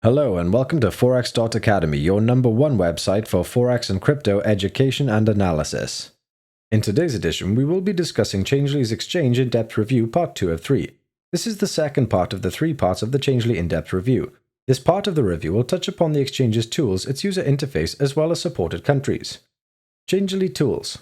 Hello and welcome to Forex.Academy, your #1 website for Forex and crypto education and analysis. In today's edition, we will be discussing Changelly's Exchange In-Depth Review Part 2 of 3. This is the second part of the 3 parts of the Changelly In-Depth Review. This part of the review will touch upon the exchange's tools, its user interface, as well as supported countries. Changelly Tools.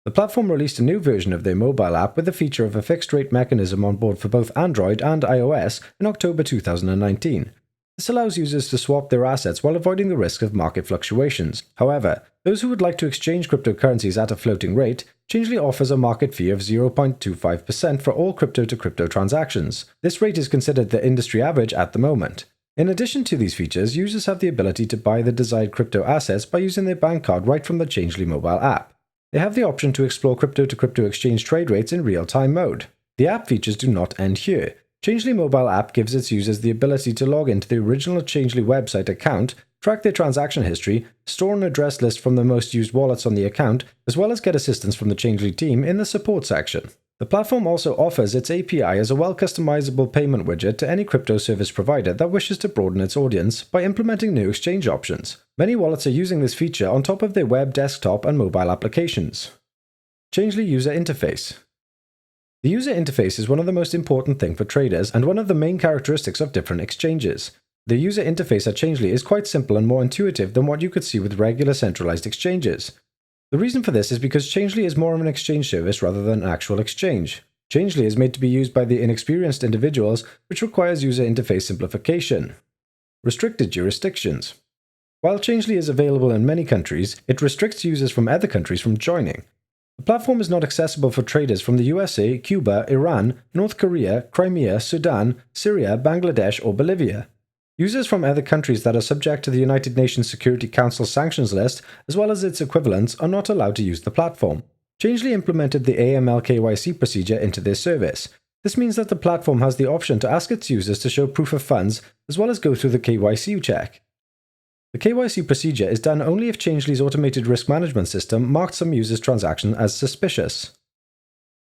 The platform released a new version of their mobile app with the feature of a fixed rate mechanism on board for both Android and iOS in October 2019. This allows users to swap their assets while avoiding the risk of market fluctuations. However, those who would like to exchange cryptocurrencies at a floating rate, Changelly offers a market fee of 0.25% for all crypto-to-crypto transactions. This rate is considered the industry average at the moment. In addition to these features, users have the ability to buy the desired crypto assets by using their bank card right from the Changelly mobile app. They have the option to explore crypto-to-crypto exchange trade rates in real-time mode. The app features do not end here. Changelly mobile app gives its users the ability to log into the original Changelly website account, track their transaction history, store an address list from the most used wallets on the account, as well as get assistance from the Changelly team in the support section. The platform also offers its API as a well-customizable payment widget to any crypto service provider that wishes to broaden its audience by implementing new exchange options. Many wallets are using this feature on top of their web, desktop, and mobile applications. Changelly User Interface. The user interface is one of the most important things for traders and one of the main characteristics of different exchanges. The user interface at Changelly is quite simple and more intuitive than what you could see with regular centralized exchanges. The reason for this is because Changelly is more of an exchange service rather than an actual exchange. Changelly is made to be used by the inexperienced individuals, which requires user interface simplification. Restricted jurisdictions. While Changelly is available in many countries, it restricts users from other countries from joining. The platform is not accessible for traders from the USA, Cuba, Iran, North Korea, Crimea, Sudan, Syria, Bangladesh, or Bolivia. Users from other countries that are subject to the United Nations Security Council sanctions list, as well as its equivalents, are not allowed to use the platform. Changelly implemented the AML KYC procedure into their service. This means that the platform has the option to ask its users to show proof of funds, as well as go through the KYC check. The KYC procedure is done only if Changelly's automated risk management system marked some users' transaction as suspicious.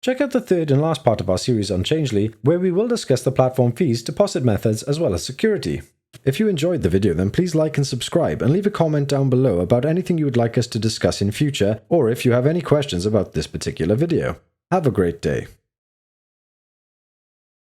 Check out the third and last part of our series on Changelly, where we will discuss the platform fees, deposit methods, as well as security. If you enjoyed the video, then please like and subscribe, and leave a comment down below about anything you would like us to discuss in future, or if you have any questions about this particular video. Have a great day.